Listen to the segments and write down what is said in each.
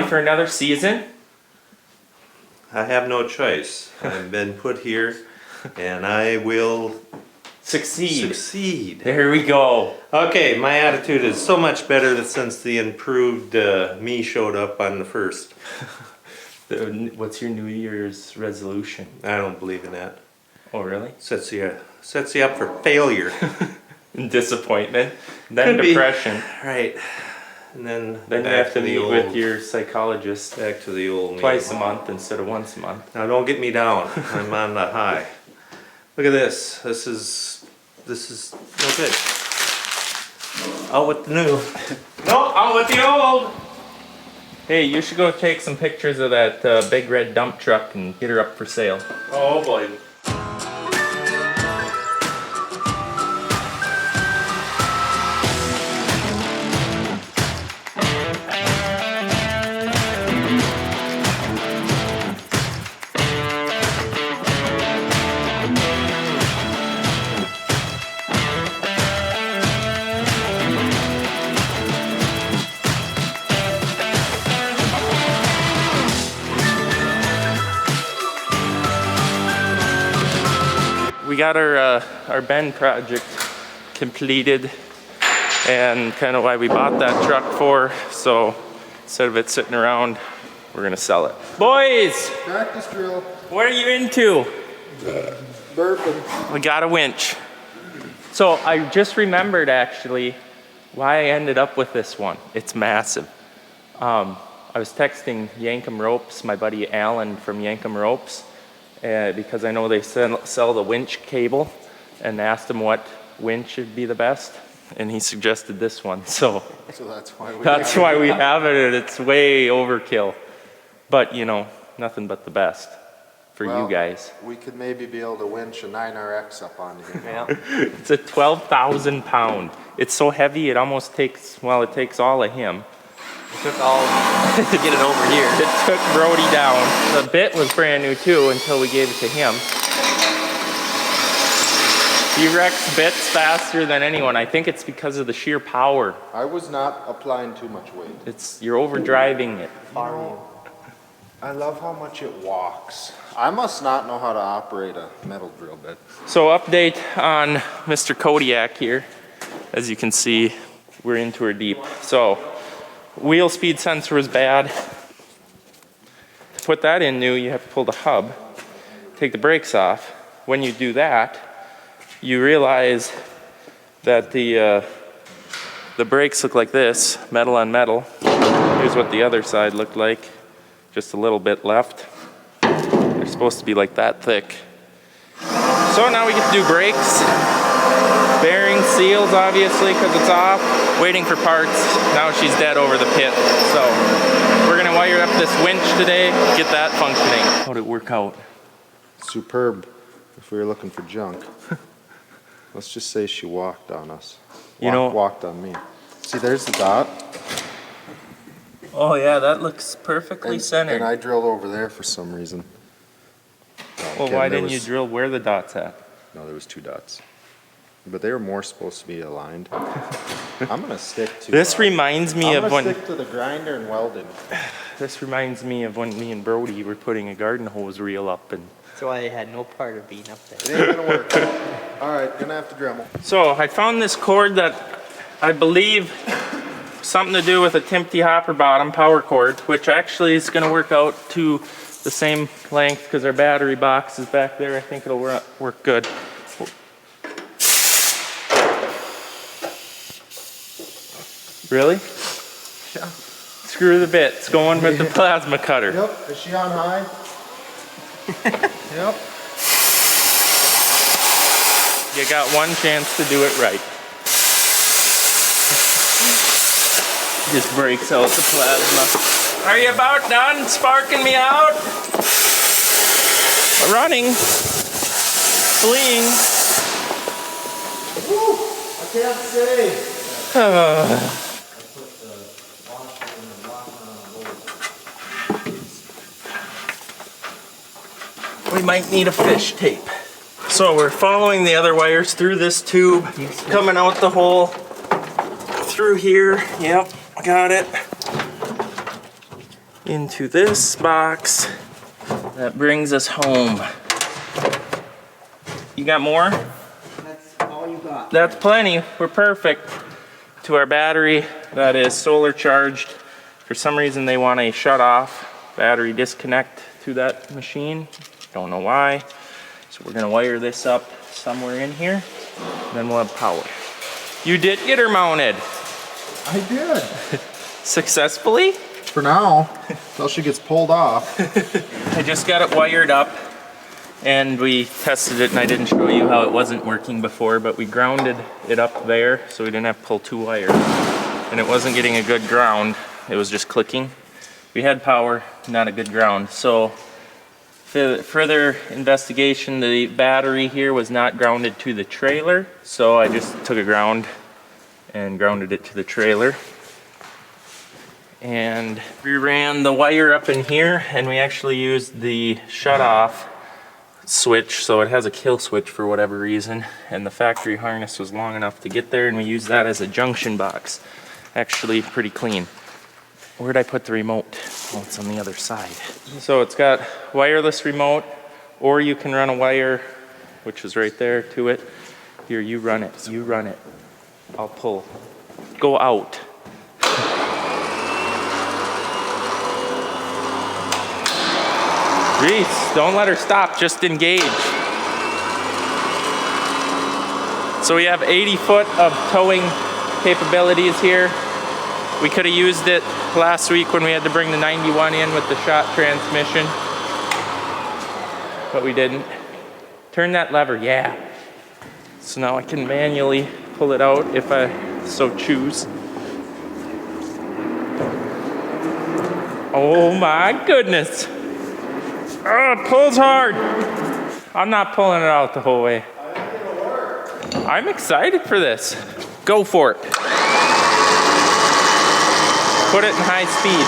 for another season? I have no choice. I've been put here, and I will succeed. There we go. Okay, my attitude is so much better since the improved me showed up on the 1st. What's your New Year's resolution? I don't believe in that. Oh, really? Sets you up for failure. Disappointment, then depression. Right. And then you have to meet with your psychologist back to the old twice a month instead of once a month. Now don't get me down. I'm on the high. Look at this. This is no good. Out with the new. No, out with the old. Hey, you should go take some pictures of that big red dump truck and get her up for sale. Oh boy. We got our Bend project completed, and kind of why we bought that truck for. So instead of it sitting around, we're gonna sell it. Boys, Practice drill. what are you into? Burping. We got a winch. So I just remembered actually why I ended up with this one. It's massive. I was texting Yankum Ropes, my buddy Alan from Yankum Ropes, because I know they sell the winch cable, and asked him what winch would be the best, and he suggested this one. So that's why we have it, and it's way overkill. But you know, nothing but the best for you guys. We could maybe be able to winch a 9RX up onto here. Yeah. It's a 12,000 pound. It's so heavy it almost takes, well, it takes all of him. It took all to get it over here. It took Brody down. The bit was brand new too until we gave it to him. He wrecks bits faster than anyone. I think it's because of the sheer power. I was not applying too much weight. You're overdriving it. I love how much it walks. I must not know how to operate a metal drill bit. So update on Mr. Kodiak here. As you can see, we're into her deep. So wheel speed sensor was bad. To put that in new, you have to pull the hub, take the brakes off. When you do that, you realize that the brakes look like this, metal on metal. Here's what the other side looked like, just a little bit left. They're supposed to be like that thick. So now we get to do brakes. Bearing seals, obviously, because it's off. Waiting for parts. Now she's dead over the pit. So we're gonna wire up this winch today, get that functioning. How'd it work out? Superb. If we were looking for junk. Let's just say she walked on us. Walked on me. See, there's the dot. Oh yeah, that looks perfectly centered. And I drilled over there for some reason. Well, why didn't you drill where the dot's at? No, there was 2 dots. But they were more supposed to be aligned. I'm gonna stick to. This reminds me of when. I'm gonna stick to the grinder and welding. This reminds me of when me and Brody were putting a garden hose reel up, and. So I had no part of being up there. It ain't gonna work. All right, gonna have to Dremel. So I found this cord that I believe something to do with a Timpty hopper bottom power cord, which actually is gonna work out to the same length because our battery box is back there. I think it'll work good. Really? Yeah. Screw the bit. It's going with the plasma cutter. Yep. Is she on high? Yep. You got one chance to do it right. Just breaks out the plasma. Are you about done sparking me out? Running. Fleeing. Woo! I can't say. We might need a fish tape. So we're following the other wires through this tube, coming out the hole through here. Yep, got it. into this box. That brings us home. You got more? That's all you got. That's plenty. We're perfect. To our battery that is solar charged. For some reason they want a shut off battery disconnect to that machine. Don't know why. So we're gonna wire this up somewhere in here. Then we'll have power. You did get her mounted. I did. Successfully? For now, until she gets pulled off. I just got it wired up and we tested it, and I didn't show you how it wasn't working before, but we grounded it up there so we didn't have to pull 2 wires. And it wasn't getting a good ground, it was just clicking. We had power, not a good ground. So further investigation, the battery here was not grounded to the trailer, so I just took a ground and grounded it to the trailer. And we ran the wire up in here, and we actually used the shut-off switch, so it has a kill switch for whatever reason, and the factory harness was long enough to get there, and we used that as a junction box. Actually pretty clean. Where'd I put the remote? Oh, it's on the other side. So it's got wireless remote, or you can run a wire, which is right there, to it. Here, you run it, you run it. I'll pull. Go out. Reese, don't let her stop, just engage. So we have 80 foot of towing capabilities here. We could have used it last week when we had to bring the 91 in with the shot transmission, but we didn't. Turn that lever, yeah. So now I can manually pull it out if I so choose. Oh my goodness. Oh, it pulls hard. I'm not pulling it out the whole way. I'm excited for this. Go for it. Put it in high speed.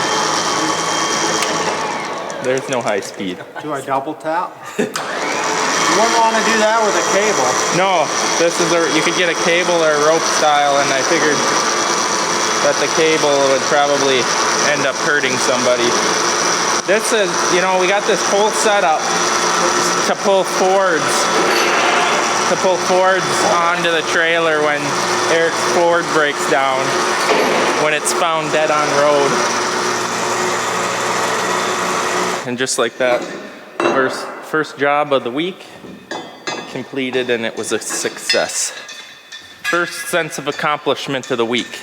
There's no high speed. Do I double tap? You wouldn't want to do that with a cable. No, this is you could get a cable or a rope style, and I figured that the cable would probably end up hurting somebody. This is, you know, we got this whole setup to pull Fords onto the trailer when Eric's Ford breaks down, when it's found dead on road. And just like that, first job of the week completed, and it was a success. First sense of accomplishment of the week.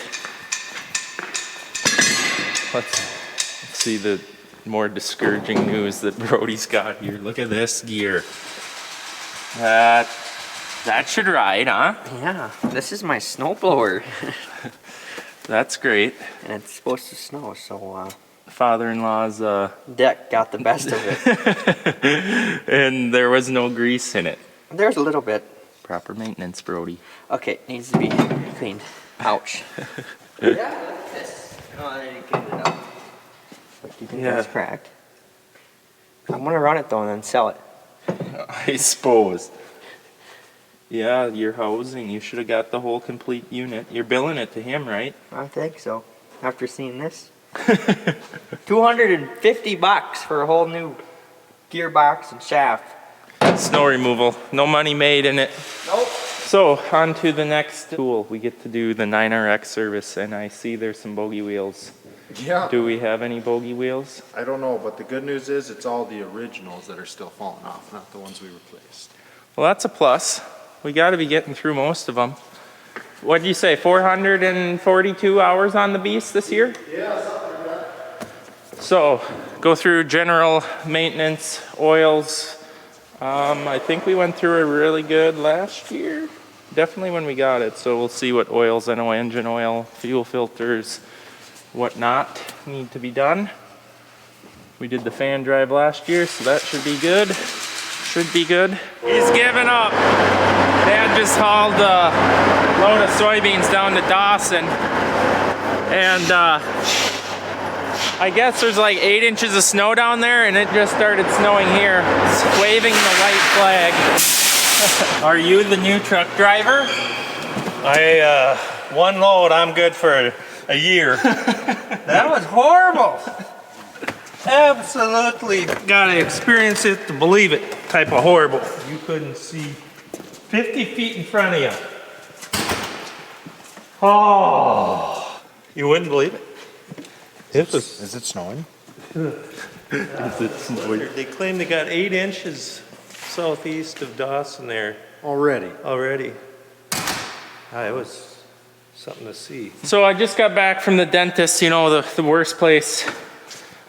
Let's see the more discouraging news that Brody's got here. Look at this gear. That should ride, huh? Yeah, this is my snowblower. That's great. And it's supposed to snow, so Father-in-law's deck got the best of it. and there was no grease in it. There's a little bit. Proper maintenance, Brody. Okay, needs to be cleaned. Ouch. Yeah, look at this. Oh, I didn't get it up. Do you think that's cracked? I'm gonna run it though and then sell it. I suppose. Yeah, your housing. You should have got the whole complete unit. You're billing it to him, right? I think so. After seeing this. $250 for a whole new gearbox and shaft. Snow removal. No money made in it. Nope. So, on to the next tool. We get to do the 9RX service, and I see there's some bogey wheels. Yeah. Do we have any bogey wheels? I don't know, but the good news is it's all the originals that are still falling off, not the ones we replaced. Well, that's a plus. We got to be getting through most of them. What did you say, 442 hours on the beast this year? Yeah, something like that. So, go through general maintenance, oils. I think we went through it really good last year. Definitely when we got it. So we'll see what oils, I know engine oil, fuel filters, whatnot need to be done. We did the fan drive last year, so that should be good. Should be good. He's giving up. Dad just hauled a load of soybeans down to Dawson. And I guess there's like 8 inches of snow down there, and it just started snowing here. It's waving the white flag. Are you the new truck driver? One load, I'm good for a year. That was horrible. Absolutely gotta experience it to believe it type of horrible. You couldn't see 50 feet in front of you. Oh, you wouldn't believe it. Is it snowing? They claim they got 8 inches southeast of Dawson there Already. already. It was something to see. So I just got back from the dentist, you know, the worst place.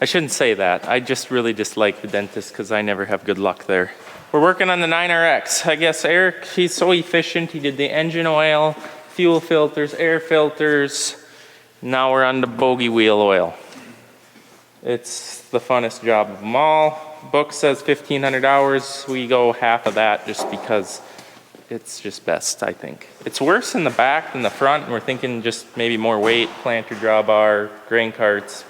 I shouldn't say that. I just really dislike the dentist because I never have good luck there. We're working on the 9RX. I guess Eric, he's so efficient. He did the engine oil, fuel filters, air filters. Now we're on the bogey wheel oil. It's the funnest job of them all. Book says 1,500 hours. We go half of that just because it's just best, I think. It's worse in the back than the front, and we're thinking just maybe more weight, planter drawbar, grain carts,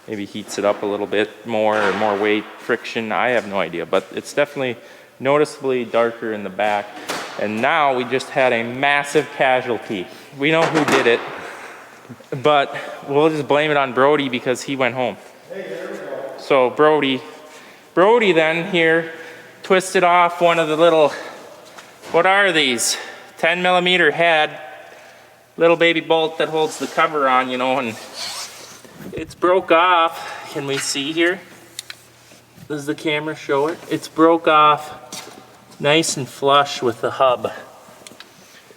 maybe heats it up a little bit more or more weight, friction, I have no idea. But it's definitely noticeably darker in the back. And now we just had a massive casualty. We know who did it, but we'll just blame it on Brody because he went home. Hey, there we go. So Brody then here twisted off one of the little, what are these? 10 millimeter head, little baby bolt that holds the cover on, you know, and it's broke off. Can we see here? Does the camera show it? It's broke off nice and flush with the hub.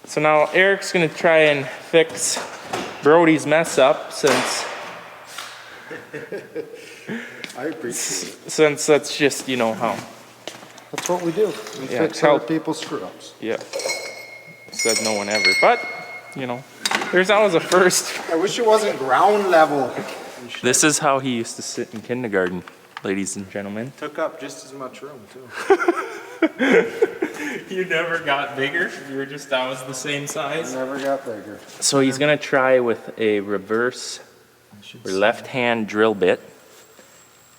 So now Eric's gonna try and fix Brody's mess up since I appreciate it. since that's just, you know how. That's what we do. We Yeah, fix other help. people's screw-ups. Yeah. Said no one ever. But, you know, there's always a first. I wish it wasn't ground level. This is how he used to sit in kindergarten, ladies and gentlemen. Took up just as much room, too. You never got bigger? You were just always the same size? Never got bigger. So he's gonna try with a reverse or left-hand drill bit.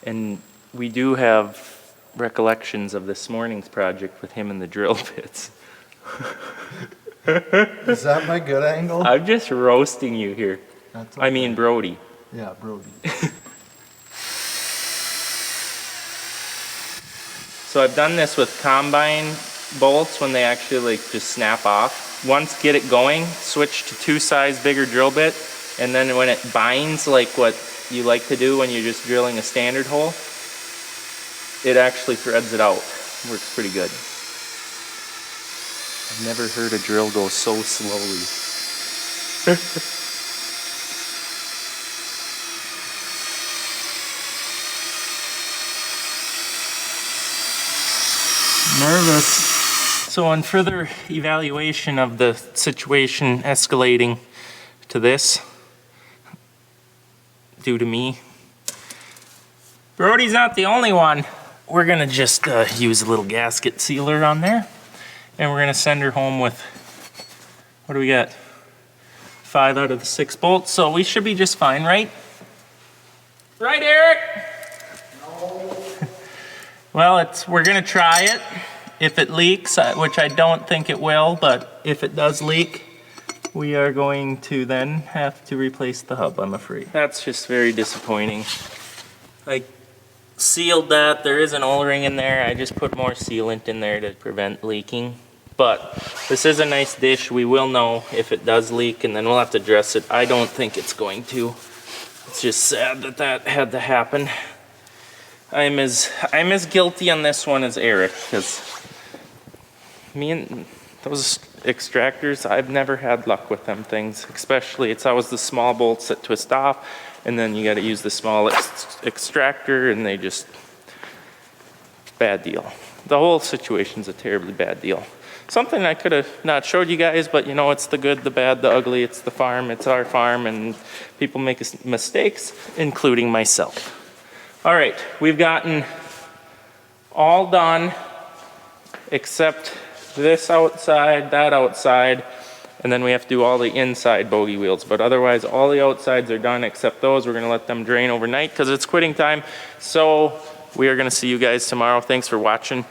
And we do have recollections of this morning's project with him and the drill bits. Is that my good angle? I'm just roasting you here. That's I mean Brody. Yeah, Brody. So I've done this with combine bolts when they actually like just snap off. Once get it going, switch to 2 size bigger drill bit, and then when it binds like what you like to do when you're just drilling a standard hole, it actually threads it out. Works pretty good. I've never heard a drill go so slowly. Nervous. So on further evaluation of the situation escalating to this, due to me, Brody's not the only one. We're gonna just use a little gasket sealer on there, and we're gonna send her home with, what do we got? 5 out of the 6 bolts, so we should be just fine, right? Right, Eric? No. Well, we're gonna try it. If it leaks, which I don't think it will, but if it does leak, we are going to then have to replace the hub, I'm afraid. That's just very disappointing. I sealed that. There is an O-ring in there. I just put more sealant in there to prevent leaking. But this is a nice dish. We will know if it does leak, and then we'll have to dress it. I don't think it's going to. It's just sad that that had to happen. I'm as guilty on this one as Eric, because me and those extractors, I've never had luck with them things. Especially, it's always the small bolts that twist off, and then you got to use the small extractor, and they just, bad deal. The whole situation's a terribly bad deal. Something I could have not showed you guys, but you know, it's the good, the bad, the ugly. It's the farm, it's our farm, and people make mistakes, including myself. All right, we've gotten all done except this outside, that outside, and then we have to do all the inside bogey wheels. But otherwise, all the outsides are done except those. We're gonna let them drain overnight because it's quitting time. So we are gonna see you guys tomorrow. Thanks for watching.